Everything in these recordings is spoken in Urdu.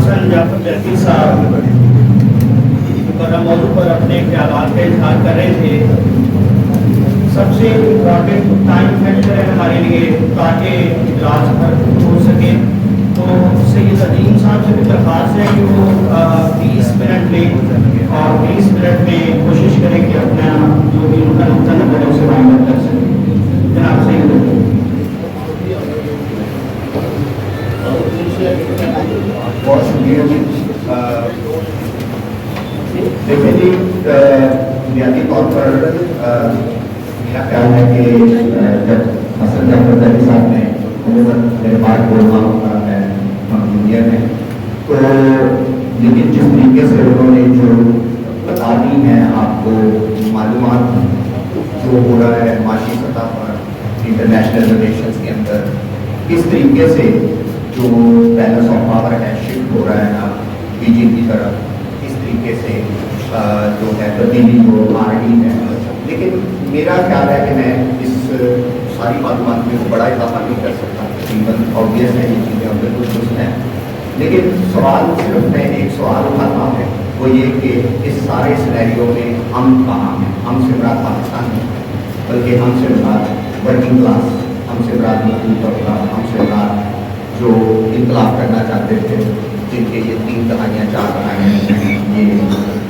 حسن جعفر زیدی صاحب مقررہ موضوع پر اپنے خیالات کا اظہار کر رہے تھے. سب سے امپورٹنٹ ٹائم فیکٹر ہے ہمارے لیے تاکہ اجلاس ہو سکے. تو سید عظیم صاحب سے بھی درخواست ہے کہ وہ 20 منٹ لیں اور 20 منٹ میں کوشش کریں کہ اپنا جو بھی ان کا نقطہ نظر ہے اسے بیان کر سکیں. جناب سید بہت شکریہ جی. دیکھیں جی, بنیادی طور پر میرا خیال ہے کہ جب حسن جعفر زیدی صاحب نے میرے بات بولنا ہوتا ہے دنیا میں, تو لیکن جس طریقے سے انہوں نے جو بتا دی ہیں آپ کو معلومات جو ہو رہا ہے معاشی سطح پر انٹرنیشنل ریلیشنس کے اندر, کس طریقے سے جو بیلنس آف پاور ہے شفٹ ہو رہا ہے نا بی جے پی طرف, اس طریقے سے جو ہے تبدیلی جو آ رہی ہے. لیکن میرا خیال ہے کہ میں اس ساری معلومات میں بڑا اضافہ نہیں کر سکتا, تقریباً آبویس ہے یہ چیزیں بالکل درست ہیں. لیکن سوال صرف میں ایک سوال اٹھاتا ہوں, وہ یہ کہ اس سارے سینیریو میں ہم کہاں ہیں. ہم سے مراد پاکستان نہیں, بلکہ ہم سے مراد ورکنگ کلاس, ہم سے مراد مزدور طبقہ, ہم سے مراد جو انقلاب کرنا چاہتے تھے, جن کے یہ 3 دہائیاں 4 دہائیاں ہیں, یہ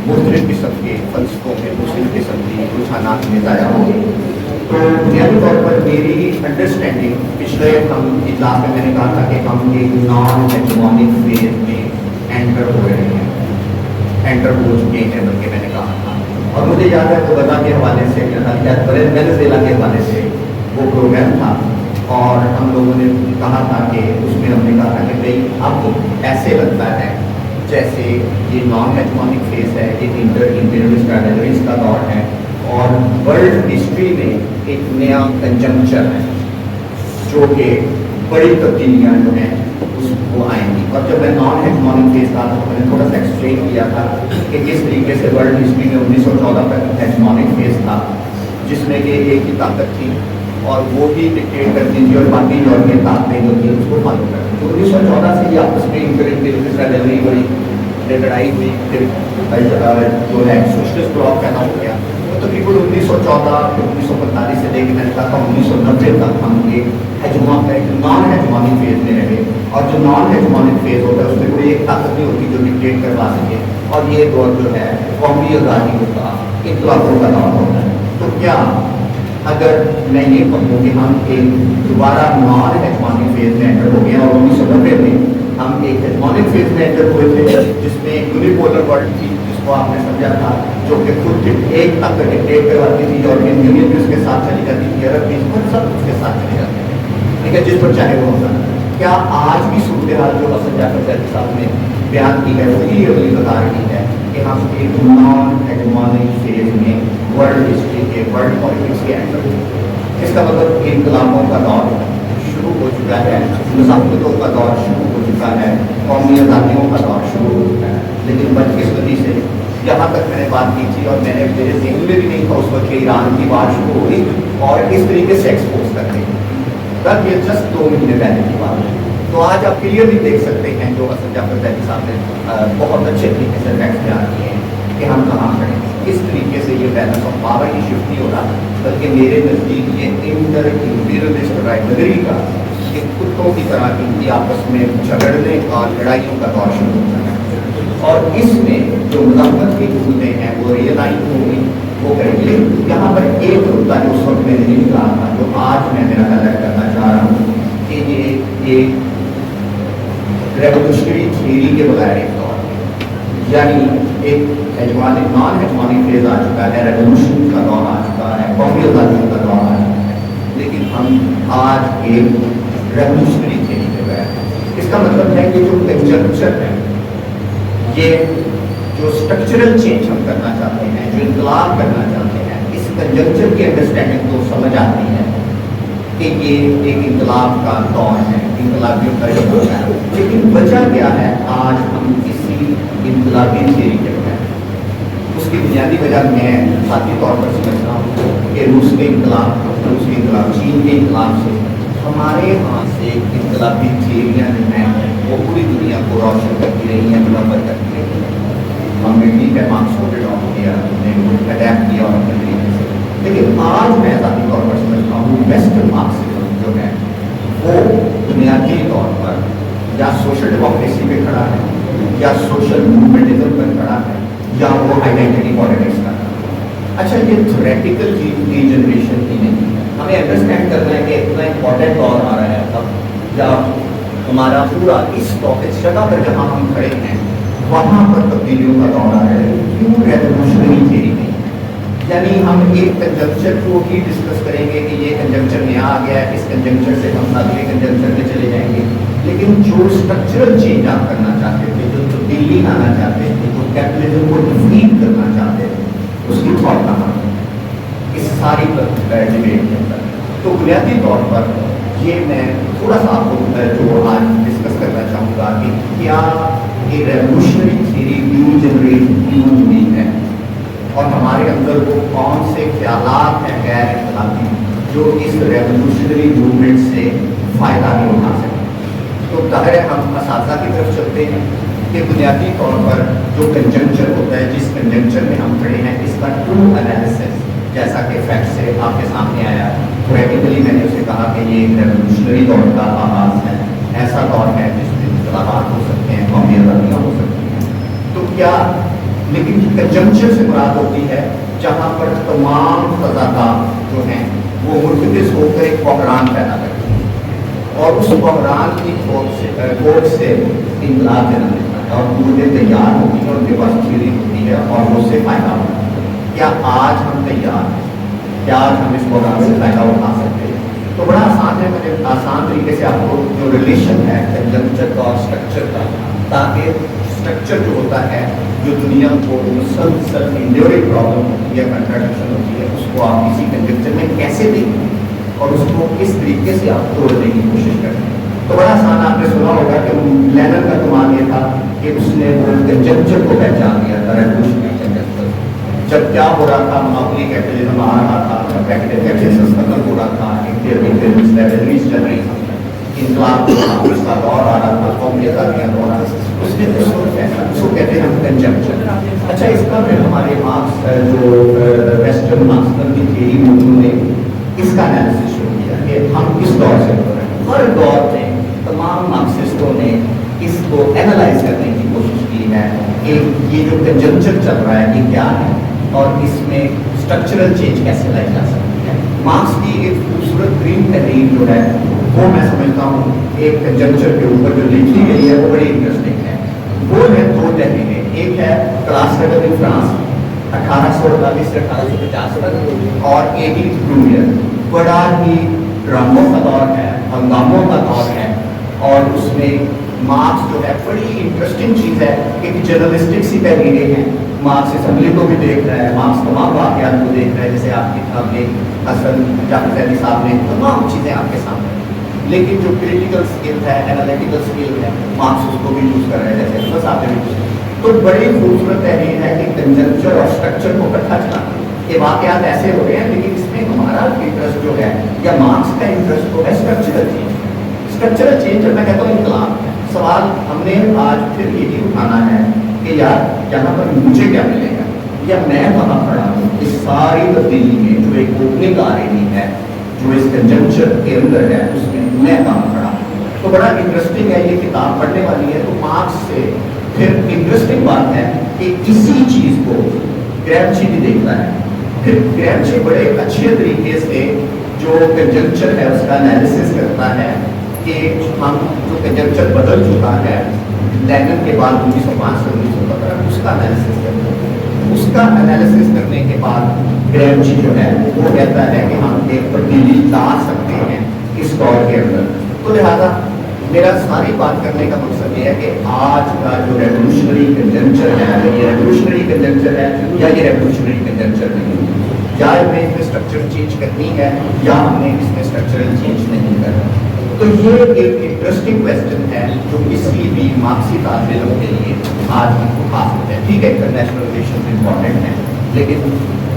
مختلف قسم کے فلسفوں میں مختلف قسم کی رجحانات میں ضائع ہو گئی. تو بنیادی طور پر میری انڈرسٹینڈنگ پچھلے ہم اجلاس میں میں نے کہا تھا کہ ہم ایک نان ہیجمونک فیز میں انٹر ہو رہے ہیں, انٹر ہو چکے ہیں بلکہ میں نے کہا تھا. اور مجھے یاد ہے تو غزہ کے حوالے سے وینزویلا کے حوالے سے وہ پروگرام تھا, اور ہم لوگوں نے کہا تھا کہ اس میں ہم نے کہا تھا کہ بھائی اب ایسے لگتا ہے جیسے یہ نان ہیجمونک فیز ہے, یہ انٹرنیشنل اسٹریٹجیز کا دور ہے, اور ورلڈ ہسٹری میں ایک نیا کنجنکچر ہے جو کہ بڑی تبدیلیاں جو ہیں اس کو آئیں گی. اور جب میں نان ہیجمونک فیز تھا تو میں نے تھوڑا سا ایکسپلین کیا تھا کہ کس طریقے سے ورلڈ ہسٹری میں 1914 تک ہیجمونک فیز تھا, جس میں کہ ایک ہی طاقت تھی اور وہ بھی ڈکٹیٹ کرتی تھی اور باقی یورپین طاقتیں جو تھی اس کو فالو کرتی. تو 1914 سے یہ آپس میں بڑی لڑائی ہوئی, پھر جو ہے سوشلسٹ بلاک پیدا ہو گیا. تو تقریباً 1914 1945 سے لے کے میں نے کہا تھا 1990 تک ہم ایک نان ہیجمونک فیز میں رہے, اور جو نان ہیجمونک فیز ہوتا ہے اس میں کوئی ایک طاقت نہیں ہوتی جو ڈکٹیٹ کروا سکے, اور یہ دور جو ہے قومی آزادی کا انقلابوں کا دور ہوتا ہے. تو کیا اگر میں یہ کہوں کہ ہم ایک دوبارہ نان ہیجمونک فیز میں انٹر ہو گئے, اور 1990 میں ہم ایک ہیجمونک فیز میں انٹر ہوئے تھے جس میں یونیپولر ورلڈ تھی, جس کو آپ نے سمجھا تھا, جو کہ خود ایک تک ڈکٹیٹ کرواتی تھی, یورپین یونین بھی اس کے ساتھ چلی جاتی تھی, عرب بھی سب اس کے ساتھ چلی جاتی تھی, ٹھیک ہے, جس پر چاہے وہ ہوتا. کیا آج بھی صورتحال جو حسن جعفر زیدی صاحب نے بیان کی ہے وہی اگلی بتا رہی ہے کہ ہم ایک نان ہیجمونک فیز میں ورلڈ ہسٹری کے ورلڈ پالیٹکس کے اندر, اس کا مطلب انقلابوں کا دور شروع ہو چکا ہے, مذاکرتوں کا دور شروع ہو چکا ہے, قومی آزادیوں کا دور شروع ہو چکا ہے. لیکن بدقسمتی سے یہاں تک میں نے بات کی تھی, اور میں نے میرے ذہن میں بھی نہیں تھا اس وقت کہ ایران کی بات شروع ہو گئی اور اس طریقے سے ایکسپوز کر رہی تب یہ جسٹ 2 مہینے پہلے کی بات ہے. تو آج آپ کلیئرلی دیکھ سکتے ہیں جو حسن جعفر زیدی صاحب نے بہت اچھے طریقے سے فیکٹس بیان کیے ہیں کہ ہم کہاں کھڑے ہیں. اس طریقے سے یہ بیلنس آف پاور کی شفٹ نہیں ہو رہا, بلکہ میرے نزدیک یہ انٹر امپیریلسٹ رائولری کا ایک کتوں کی طرح کی آپس میں جھگڑنے اور لڑائیوں کا دور شروع ہو رہا ہے. اور اس میں جو مذاکرت کی قوتیں ہیں وہ ریئلائز ہو گئی, وہ کریں گے. یہاں پر ایک نقطہ جو اس وقت میں نے نہیں کہا تھا, جو آج میں میرا ہائلائٹ کرنا چاہ رہا ہوں, کہ یہ ایک ریولیوشنری تھیوری کے بغیر ایک دور ہے, یعنی ایک نان ہیجمونک فیز آ چکا ہے, ریولیوشن کا دور آ چکا ہے, قومی آزادیوں کا دور آ چکا ہے, لیکن ہم آج ایک ریولیوشنری تھیوری کے بغیر ہیں. اس کا مطلب ہے کہ جو کنجنکچر ہے, یہ جو اسٹرکچرل چینج ہم کرنا چاہتے ہیں, جو انقلاب کرنا چاہتے ہیں, اس کنجنکچر کی انڈرسٹینڈنگ تو سمجھ آتی ہے کہ یہ ایک انقلاب کا دور ہے, انقلابیوں کا جو دور ہے. لیکن وجہ کیا ہے آج ہم کسی انقلابی تھیوری کے بغیر؟ اس کی بنیادی وجہ میں ذاتی طور پر سمجھتا ہوں کہ روس کے انقلاب, چین کے انقلاب سے ہمارے ہاں سے انقلابی تھیریاں جو ہیں وہ پوری دنیا کو روشن کرتی رہی ہیں، منور کرتی رہی ہیں. ہم نے ٹھیک ہے مارکس کو اڈاپٹ کیا، ہم نے اڈیپٹ کیا اور اپنے طریقے سے، لیکن آج میں ذاتی طور پر سمجھتا ہوں ویسٹرن مارکسزم جو ہے وہ بنیادی طور پر یا سوشل ڈیموکریسی پہ کھڑا ہے، یا سوشل موومنٹزم پر کھڑا ہے، یا وہ آئیڈینٹی پالیٹکس کا کھڑا ہے. اچھا یہ تھیوریٹیکل ڈی جنریشن ہی نہیں ہے، ہمیں انڈرسٹینڈ کرنا ہے کہ اتنا امپورٹنٹ دور آ رہا ہے اب جب ہمارا پورا اس جگہ پر جہاں ہم کھڑے ہیں وہاں پر تبدیلیوں کا دور آ رہا ہے. کیوں ریولیوشنری تھیوری نہیں؟ یعنی ہم ایک کنجنکچر کو ہی ڈسکس کریں گے کہ یہ کنجنکچر نیا آ گیا ہے، اس کنجنکچر سے ہم اگلے کنجنکچر میں چلے جائیں گے، لیکن جو اسٹرکچرل چینج آپ کرنا چاہتے تھے، جو تبدیلی لانا چاہتے تھے، جو کیپٹلزم کو ڈیفیٹ کرنا چاہتے تھے، اس کی تھاٹ کہاں ہے اس ساری ڈبیٹ کے اندر. تو بنیادی طور پر یہ میں تھوڑا سا آپ کو جو آج ڈسکس کرنا چاہوں گا کہ کیا یہ ریولیوشنری تھیوری نیو جنریٹ کیوں ہوئی ہے، اور ہمارے اندر وہ کون سے خیالات ہیں غیر انقلابی جو اس ریولیوشنری موومنٹ سے فائدہ نہیں اٹھا سکتے. تو ظاہر ہے ہم اساتذہ کی طرف چلتے ہیں کہ بنیادی طور پر جو کنجنکچر ہوتا ہے، جس کنجنکچر میں ہم کھڑے ہیں، اس کا ٹرو انالیسس جیسا کہ فیکٹ سے آپ کے سامنے آیا، پریکٹیکلی میں نے اسے کہا کہ یہ ایک ریولیوشنری دور کا آغاز ہے، ایسا دور ہے جس میں انقلابات ہو سکتے ہیں، قومی آزادیاں ہو سکتی ہیں. تو کیا لیکن کنجنکچر سے مراد ہوتی ہے جہاں پر تمام تضادات جو ہیں وہ مرتکز ہو کر ایک بحران پیدا کرتے ہیں، اور اس بحران کی کھوج سے انقلاب جنم لیتا ہے، اور قوتیں تیار ہوتی ہیں، ان کے پاس تھیوری ہوتی ہے اور وہ اس سے فائدہ ہوتا ہے. کیا آج ہم تیار ہیں؟ کیا آج ہم اس بحران سے فائدہ اٹھا سکتے ہیں؟ تو بڑا آسان ہے، میں نے آسان طریقے سے آپ کو جو ریلیشن ہے کنجنکچر کا اور اسٹرکچر کا، تاکہ اسٹرکچر جو ہوتا ہے جو دنیا کو مسلسل انڈیورنگ پرابلم ہوتی ہے، کنٹراڈکشن ہوتی ہے، اس کو آپ کسی کنجنکچر میں کیسے دیکھیں اور اس کو کس طریقے سے آپ توڑنے کی کوشش کریں. تو بڑا آسان، آپ نے سنا ہوگا کہ لینن کا کمال یہ تھا کہ اس نے وہ کنجنکچر کو پہچان دیا تھا، ریولیوشنری کنجنکچر. جب کیا ہو رہا تھا، مونوپولی کیپٹلزم آ رہا تھا، پیکٹیو کیپٹلزم ختم ہو رہا تھا، انقلاب اس کا دور آ رہا تھا، قومی آزادیاں دور آ رہا تھا، اس نے اس کو کہتے ہیں ہم کنجنکچر. اچھا اس کا پھر ہمارے مارکس جو ویسٹرن مارکسزم کی تھیوری میں انہوں نے اس کا انالیسس شروع کیا کہ ہم کس دور سے ہو رہے ہیں. ہر دور میں تمام مارکسسٹوں نے اس کو اینالائز کرنے کی کوشش کی ہے کہ یہ جو کنجنکچر چل رہا ہے یہ کیا ہے اور اس میں اسٹرکچرل چینج کیسے لائی جا سکتی ہے. مارکس کی ایک خوبصورت ترین تحریر جو ہے وہ میں سمجھتا ہوں ایک کنجنکچر کے اوپر جو لکھی گئی ہے وہ بڑی انٹرسٹنگ ہے. وہ ہے دو تحریریں، ایک ہے کلاس سٹڈی ان فرانس 1848 سے 1850 تک اور 18th Brumaire. بڑا ہی ڈراموں کا دور ہے، ہنگاموں کا دور ہے، اور اس میں مارکس جو ہے بڑی انٹرسٹنگ چیز ہے کہ جرنلسٹک سی تحریریں ہیں. مارکس اسمبلی کو بھی دیکھ رہا ہے، مارکس تمام واقعات کو دیکھ رہا ہے، جیسے آپ کی کتاب میں حسن جعفر زیدی صاحب نے تمام چیزیں آپ کے سامنے، لیکن جو کریٹیکل اسکل ہے، انالیٹیکل اسکل ہے، مارکس اس کو بھی یوز کر رہے ہیں، جیسے حسن صاحب نے بھی. تو بڑی خوبصورت تحریر ہے کہ کنجنکچر اور اسٹرکچر کو اکٹھا چلانا. یہ واقعات ایسے ہو رہے ہیں لیکن اس میں ہمارا انٹرسٹ جو ہے یا مارکس کا انٹرسٹ جو ہے اسٹرکچرل چینج. اسٹرکچرل چینج جب میں کہتا ہوں انقلاب، سوال ہم نے آج پھر یہی اٹھانا ہے کہ یار یہاں پر مجھے کیا ملے گا، یا میں کہاں کھڑا ہوں اس ساری تبدیلی میں جو ایک اوپننگ آ رہی ہے جو اس کنجنکچر کے اندر ہے اس میں کہاں کھڑا ہوں. تو بڑا انٹرسٹنگ ہے، یہ کتاب پڑھنے والی ہے. تو مارکس سے پھر انٹرسٹنگ بات ہے کہ اسی چیز کو گریمچی بھی دیکھتا ہے. پھر گریمچی بڑے اچھے طریقے سے جو کنجنکچر ہے اس کا انالیسس کرتا ہے کہ ہم جو کنجنکچر بدل چکا ہے لینن کے بعد 1905 سے 1915 اس کا انالیسس کرتے ہیں. اس کا انالیسس کرنے کے بعد گریمچی جو ہے وہ کہتا ہے کہ ہم ایک تبدیلی لا سکتے ہیں اس دور کے اندر. تو لہٰذا میرا ساری بات کرنے کا مقصد یہ ہے کہ آج کا جو ریولیوشنری کنجنکچر ہے یہ ریولیوشنری کنجنکچر ہے یا یہ ریولیوشنری کنجنکچر نہیں ہے، یا ہمیں اس میں اسٹرکچر چینج کرنی ہے یا ہم نے اس میں اسٹرکچرل چینج نہیں کرنا. تو یہ ایک انٹرسٹنگ کویسچن ہے جو کسی بھی مارکسی طالب علم کے لیے آج بھی خاص ہوتا ہے. ٹھیک ہے انٹرنیشنل ریلیشن امپورٹنٹ ہیں، لیکن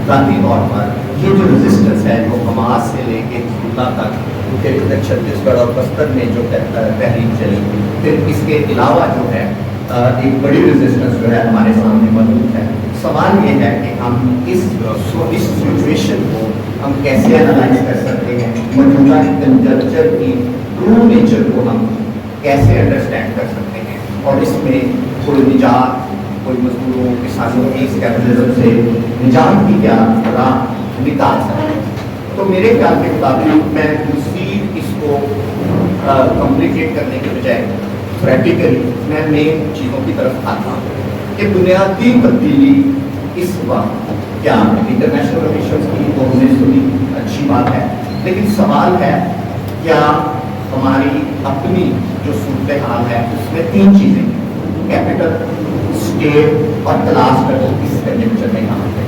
ذاتی طور پر یہ جو ریزسٹنس ہے جو حماس سے لے کے حزب اللہ تک کیونکہ ادھر چھتیس گڑھ اور بستر میں جو تحریک چلی، پھر اس کے علاوہ جو ہے ایک بڑی ریزسٹنس جو ہے ہمارے سامنے موجود ہے. سوال یہ ہے کہ ہم اس سچویشن کو ہم کیسے انالائز کر سکتے ہیں، موجودہ کنجکچر کی ٹرو نیچر کو ہم کیسے انڈرسٹینڈ کر سکتے ہیں، اور اس میں کوئی نجات، کوئی مزدوروں کسانوں کی اس کیپٹلزم سے نجات کی کیا راہ نکال سکتے ہیں. تو میرے خیال کے مطابق میں مزید اس کو کمپلیکیٹ کرنے کے بجائے پریکٹیکلی میں مین چیزوں کی طرف آتا ہوں کہ بنیادی تبدیلی اس وقت کیا ہے. انٹرنیشنل ریلیشنز کی تو ہم نے سنی، اچھی بات ہے، لیکن سوال ہے کیا ہماری اپنی جو صورتحال ہے اس میں تین چیزیں، کیپٹل، اسٹیٹ اور کلاس کا جو اس کنجکچر میں کہاں ہے.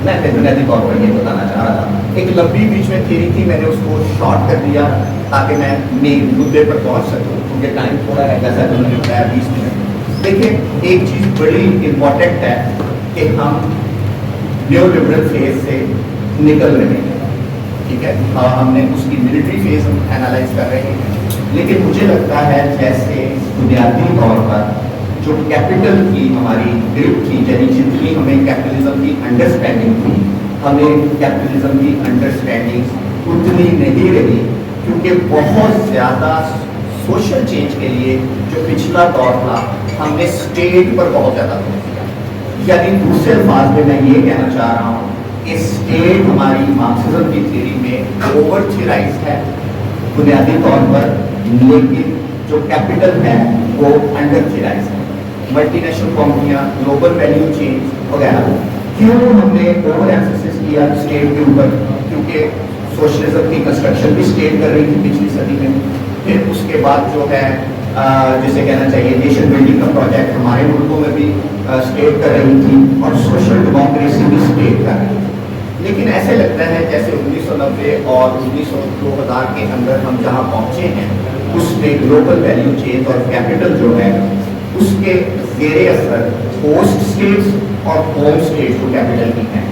میں بنیادی طور پر یہ بتانا چاہ رہا تھا. ایک لمبی بیچ میں تھیری تھی، میں نے اس کو شارٹ کر دیا تاکہ میں مین مدعے پر پہنچ سکوں، کیونکہ ٹائم تھوڑا ہے، جیسا کہ انہوں نے بتایا 20 منٹ. دیکھیں ایک چیز بڑی امپورٹنٹ ہے کہ ہم نیو لبرل فیز سے نکل رہے ہیں، ٹھیک ہے، ہم نے اس کی ملٹری فیز ہم اینالائز کر رہے ہیں، لیکن مجھے لگتا ہے جیسے بنیادی طور پر جو کیپٹل کی ہماری گرپ تھی، یعنی جتنی ہمیں کیپٹلزم کی انڈرسٹینڈنگ تھی، ہمیں کیپٹلزم کی انڈرسٹینڈنگ اتنی نہیں رہی، کیونکہ بہت زیادہ سوشل چینج کے لیے جو پچھلا دور تھا ہم نے اسٹیٹ پر بہت زیادہ زور دیا. یعنی دوسرے الفاظ میں یہ کہنا چاہ رہا ہوں کہ اسٹیٹ ہماری مارکسزم کی تھیوری میں اوور تھیورائز ہے بنیادی طور پر، لیکن جو کیپٹل ہے وہ انڈر تھیورائز ہے. ملٹی نیشنل کمپنیاں، گلوبل ویلیو چینج وغیرہ. کیوں ہم نے اوور ایمفسس کیا اسٹیٹ کے اوپر؟ کیونکہ سوشلزم کی کنسٹرکشن بھی اسٹیٹ کر رہی تھی پچھلی صدی میں. پھر اس کے بعد جو ہے جسے کہنا چاہیے نیشن بلڈنگ کا پروجیکٹ ہمارے ملکوں میں بھی اسٹیٹ کر رہی تھی، اور سوشل ڈیموکریسی بھی اسٹیٹ کر رہی تھی. لیکن ایسے لگتا ہے جیسے 1990 اور 2000 کے اندر ہم جہاں پہنچے ہیں اس میں گلوبل ویلیو چینج اور کیپٹل جو ہے اس کے زیر اثر ہوسٹ اسٹیٹس اور ہوم اسٹیٹس جو کیپٹل کی ہیں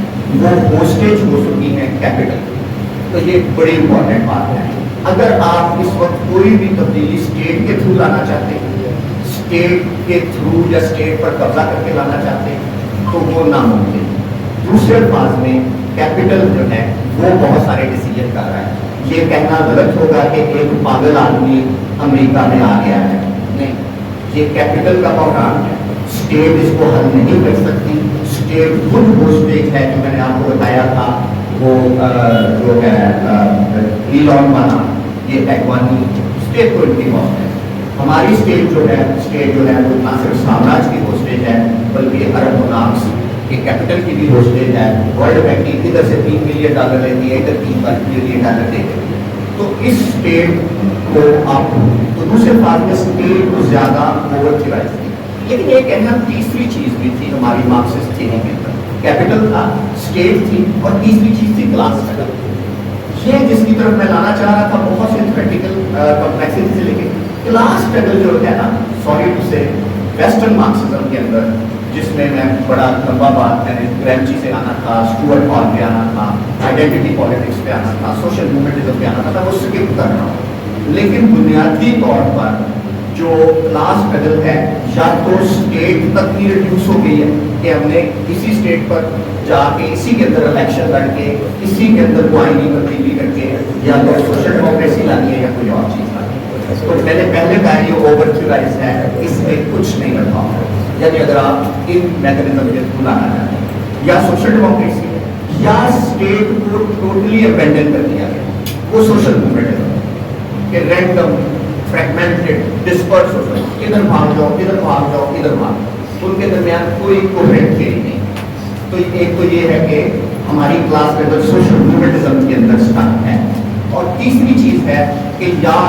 وہ ہوسٹیج ہو چکی ہیں کیپٹل. تو یہ بڑی امپورٹنٹ بات ہے. اگر آپ اس وقت کوئی بھی تبدیلی اسٹیٹ کے تھرو لانا چاہتے ہیں، اسٹیٹ کے تھرو یا اسٹیٹ پر قبضہ کر کے لانا چاہتے ہیں تو وہ ناممکن. دوسرے الفاظ میں کیپٹل جو ہے وہ بہت سارے ڈیسیجن کر رہا ہے. یہ کہنا غلط ہوگا کہ ایک پاگل آدمی امریکہ میں آ گیا ہے، نہیں، یہ کیپٹل کا بحران ہے. اسٹیٹ اس کو حل نہیں کر سکتی. اسٹیٹ خود وہ اسٹیٹ ہے جو میں نے آپ کو بتایا تھا، وہ جو ہے ایلان والا یہ ایگوانی اسٹیٹ کو ان کی موت ہے. ہماری اسٹیٹ جو ہے وہ نہ صرف سامراج کی ہوسٹیج ہے بلکہ عرب مناقص کے کیپٹل کی بھی ہوسٹیج ہے. ورلڈ بینک کی ادھر سے $3 بلین لیتی ہے، ادھر $3 بلین دے گی. تو اس اسٹیٹ کو آپ تو دوسرے بات میں اسٹیٹ کو زیادہ اوور تھیورائز کی. لیکن ایک اہم تیسری چیز بھی تھی ہماری مارکسسٹ تھیوری کے اندر. کیپٹل تھا، اسٹیٹ تھی، اور تیسری چیز تھی کلاس اسٹرگل. یہ جس کی طرف میں لانا چاہ رہا تھا بہت سے تھیوریٹیکل کمپلیکسٹی سے، لیکن کلاس اسٹرگل جو ہے نا، سوری ٹو سے ویسٹرن مارکسزم کے اندر، جس میں بڑا لمبا بات میں نے گرامچی سے آنا تھا، اسٹوارٹ ہال پہ آنا تھا، آئیڈینٹی پالیٹکس پہ آنا تھا، سوشل موومنٹزم پہ آنا تھا، وہ اسکپ کر رہا ہوں. لیکن بنیادی طور پر جو کلاس اسٹرگل ہے یا تو اسٹیٹ تک ہی ریڈیوس ہو گئی ہے کہ ہم نے اسی اسٹیٹ پر جا کے اسی کے اندر الیکشن لڑ کے اسی کے اندر کو آئینی تبدیلی کر کے یا تو سوشل ڈیموکریسی لانی ہے یا کوئی اور چیز لانی ہے. تو میں نے پہلے کہا یہ اوور تھیورائز ہے، اس میں کچھ نہیں رکھا. یعنی اگر آپ ان میکنزم کے تھرو لانا چاہتے ہیں یا سوشل ڈیموکریسی یا اسٹیٹ کو ٹوٹلی ابینڈن کر دیا گیا، وہ سوشل موومنٹ کہ رینڈم فریگمنٹڈ ڈسپرس ہو سکتے، ادھر بھاگ جاؤ ادھر بھاگ جاؤ ادھر بھاگ جاؤ، ان کے درمیان کوئی کوہرنٹ تھیوری نہیں. تو ایک تو یہ ہے کہ ہماری کلاس کے اندر سوشل موومنٹزم کے اندر اسٹک ہے. اور تیسری چیز ہے کہ یا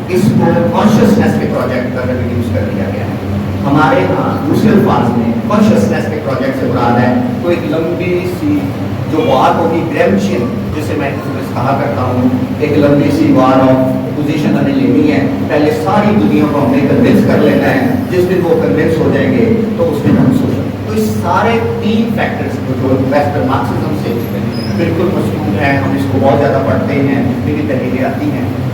اس کو کانشیسنیس کے پروجیکٹ پر ریڈیوس کر دیا گیا ہے. ہمارے ہاں دوسرے الفاظ میں کانشیسنیس کے پروجیکٹ سے مراد ہے تو ایک لمبی سی جو وار ہوگی گریمشین، جسے میں کہا کرتا ہوں ایک لمبی سی وار آف پوزیشن ہمیں لینی ہے. پہلے ساری دنیا کو ہم نے کنونس کر لینا ہے، جس دن وہ کنونس ہو جائیں گے تو اس دن ہم سوچیں. تو اس سارے تین فیکٹرز جو ویسٹرن مارکسزم سے بالکل مصنوع ہیں، ہم اس کو بہت زیادہ پڑھتے ہیں، میری تحریریں آتی ہیں،